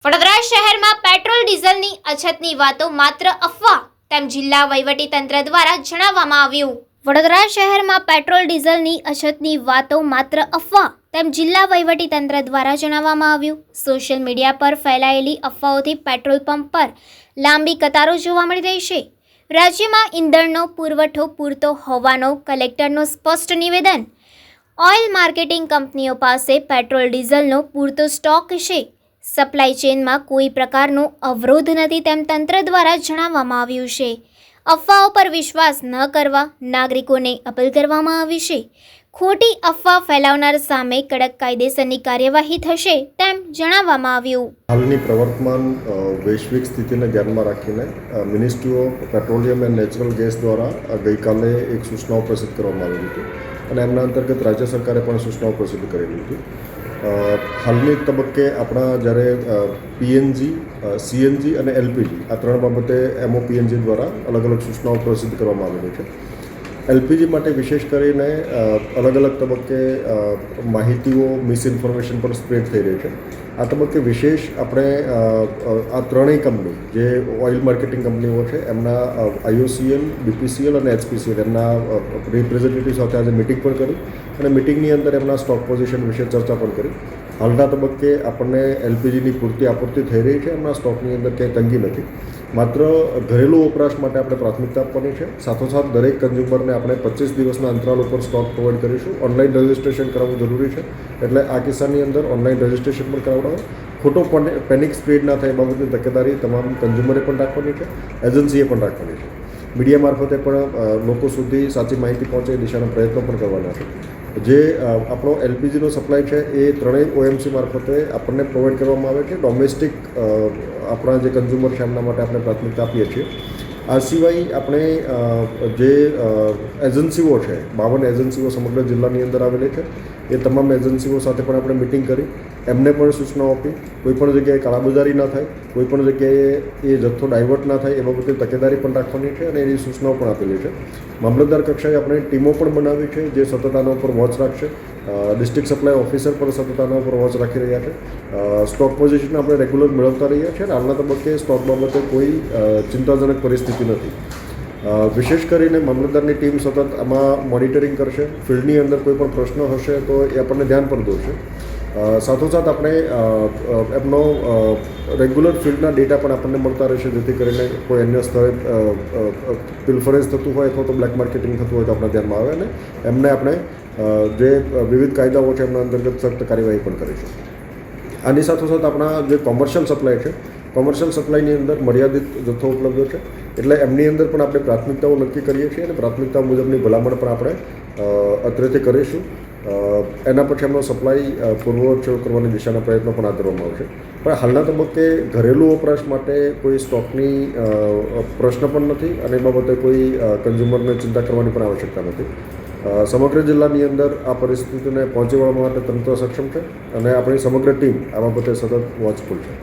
વડોદરા શહેરમાં પેટ્રોલ ડીઝલની અછતની વાતો માત્ર અફવા તેમ જિલ્લા વહીવટીતંત્ર દ્વારા જણાવવામાં આવ્યું। વડોદરા શહેરમાં પેટ્રોલ ડીઝલની અછતની વાતો માત્ર અફવા તેમ જિલ્લા વહીવટીતંત્ર દ્વારા જણાવવામાં આવ્યું। સોશિયલ મીડિયા પર ફેલાયેલી અફવાઓથી પેટ્રોલ પંપ પર લાંબી કતારો જોવા મળી રહી છે। રાજ્યમાં ઈંધણનો પુરવઠો પૂરતો હોવાનો કલેક્ટરનું સ્પષ્ટ નિવેદન। ઓઇલ માર્કેટિંગ કંપનીઓ પાસે પેટ્રોલ ડીઝલનો પૂરતો સ્ટોક છે। સપ્લાય ચેનમાં કોઈ પ્રકારનો અવરોધ નથી તેમ તંત્ર દ્વારા જણાવવામાં આવ્યું છે। અફવાઓ પર વિશ્વાસ ન કરવા નાગરિકોને અપીલ કરવામાં આવી છે। ખોટી અફવા ફેલાવનાર સામે કડક કાયદેસરની કાર્યવાહી થશે તેમ જણાવવામાં આવ્યું। હાલની પ્રવર્તમાન વૈશ્વિક સ્થિતિને ધ્યાનમાં રાખીને ministry of petroleum and natural gas દ્વારા ગઈકાલે એક સૂચનાઓ પ્રસિદ્ધ કરવામાં આવી હતી અને એમના અંતર્ગત રાજ્ય સરકારે પણ સૂચનાઓ પ્રસિદ્ધ કરેલી હતી। હાલની તબક્કે આપણા જ્યારે પીએનજી, સીએનજી અને એલપીજી આ ત્રણ બાબતે એમઓપીએનજી દ્વારા અલગ અલગ સૂચનાઓ પ્રસિદ્ધ કરવામાં આવેલી છે। એલપીજી માટે વિશેષ કરીને અલગ અલગ તબક્કે માહિતીઓ મિસઇન્ફોર્મેશન પર સ્પ્રેડ થઈ રહી છે। આ તબક્કે વિશેષ આપણે આ ત્રણેય કંપની જે ઓઇલ માર્કેટિંગ કંપનીઓ છે એમના આઈઓસીએલ, બીપીસીએલ અને એચપીસીએલ એમના રિપ્રેઝેન્ટેટિવ સાથે આજે મિટિંગ પણ કરી અને મિટિંગની અંદર એમના સ્ટોક પોઝિશન વિશે ચર્ચા પણ કરી। હાલના તબક્કે આપણને એલપીજીની પૂરતી આપૂર્તિ થઈ રહી છે, એમના સ્ટોકની અંદર ક્યાંય તંગી નથી। માત્ર ઘરેલું વપરાશ માટે આપણે પ્રાથમિકતા આપવાની છે। સાથોસાથ દરેક કન્ઝ્યુમરને આપણે 25 દિવસના અંતરાલ ઉપર સ્ટોક પ્રોવાઈડ કરીશું। ઓનલાઈન રજિસ્ટ્રેશન કરાવવું જરૂરી છે, એટલે આ કિસ્સાની અંદર ઓનલાઈન રજિસ્ટ્રેશન પણ કરાવડાવો। ખોટો પેનિક સ્પ્રેડ ના થાય એ બાબતની તકેદારી તમામ કન્ઝ્યુમરે પણ રાખવાની છે, એજન્સીએ પણ રાખવાની છે। મીડિયા મારફતે પણ લોકો સુધી સાચી માહિતી પહોંચે એ દિશાના પ્રયત્નો પણ કરવાના છે। જે આપણો એલપીજીનો સપ્લાય છે એ ત્રણેય ઓએમસી મારફતે આપણને પ્રોવાઈડ કરવામાં આવે છે। ડોમેસ્ટિક આપણા જે કન્ઝ્યુમર છે એમના માટે આપણે પ્રાથમિકતા આપીએ છીએ। આ સિવાય આપણે જે એજન્સીઓ છે 52 એજન્સીઓ સમગ્ર જિલ્લાની અંદર આવેલી છે એ તમામ એજન્સીઓ સાથે પણ આપણે મિટિંગ કરી એમને પણ સૂચનાઓ આપી કોઈપણ જગ્યાએ કાળાબજારી ના થાય, કોઈપણ જગ્યાએ એ જથ્થો ડાયવર્ટ ના થાય એ બાબતે તકેદારી પણ રાખવાની છે અને એની સૂચનાઓ પણ આપેલી છે। મામલતદાર કક્ષાએ આપણે ટીમો પણ બનાવી છે જે સતત આના ઉપર વોચ રાખશે। ડિસ્ટ્રિક્ટ સપ્લાય ઓફિસર પણ સતત આના ઉપર વોચ રાખી રહ્યા છે। સ્ટોક પોઝિશન આપણે રેગ્યુલર મેળવતા રહ્યા છીએ અને હાલના તબક્કે સ્ટોક બાબતે કોઈ ચિંતાજનક પરિસ્થિતિ નથી। વિશેષ કરીને મામલતદારની ટીમ સતત આમાં મોનિટરિંગ કરશે। ફિલ્ડની અંદર કોઈ પણ પ્રશ્ન હશે તો એ આપણને ધ્યાન પર દોરશે। સાથોસાથ આપણે એમનો રેગ્યુલર ફિલ્ડના ડેટા પણ આપણને મળતા રહેશે જેથી કરીને કોઈ અન્ય સ્થળે પિલફરેન્સ થતું હોય અથવા તો બ્લેક માર્કેટિંગ થતું હોય તો આપણા ધ્યાનમાં આવે અને એમને આપણે જે વિવિધ કાયદાઓ છે એમના અંતર્ગત સખ્ત કાર્યવાહી પણ કરીશું। આની સાથોસાથ આપણા જે કોમર્શિયલ સપ્લાય છે, કોમર્શિયલ સપ્લાયની અંદર મર્યાદિત જથ્થો ઉપલબ્ધ છે એટલે એમની અંદર પણ આપણે પ્રાથમિકતાઓ નક્કી કરીએ છીએ અને પ્રાથમિકતા મુજબની ભલામણ પણ આપણે અત્રેથી કરીશું। એના પછી એમનો સપ્લાય પૂર્વવત કરવાની દિશાના પ્રયત્નો પણ હાથ ધરવામાં આવશે। પણ હાલના તબક્કે ઘરેલું વપરાશ માટે કોઈ સ્ટોકની પ્રશ્ન પણ નથી અને એ બાબતે કોઈ કન્ઝ્યુમરને ચિંતા કરવાની પણ આવશ્યકતા નથી। સમગ્ર જિલ્લાની અંદર આ પરિસ્થિતિને પહોંચી વળવા માટે તંત્ર સક્ષમ છે અને આપણી સમગ્ર ટીમ આ બાબતે સતત વોચફુલ છે।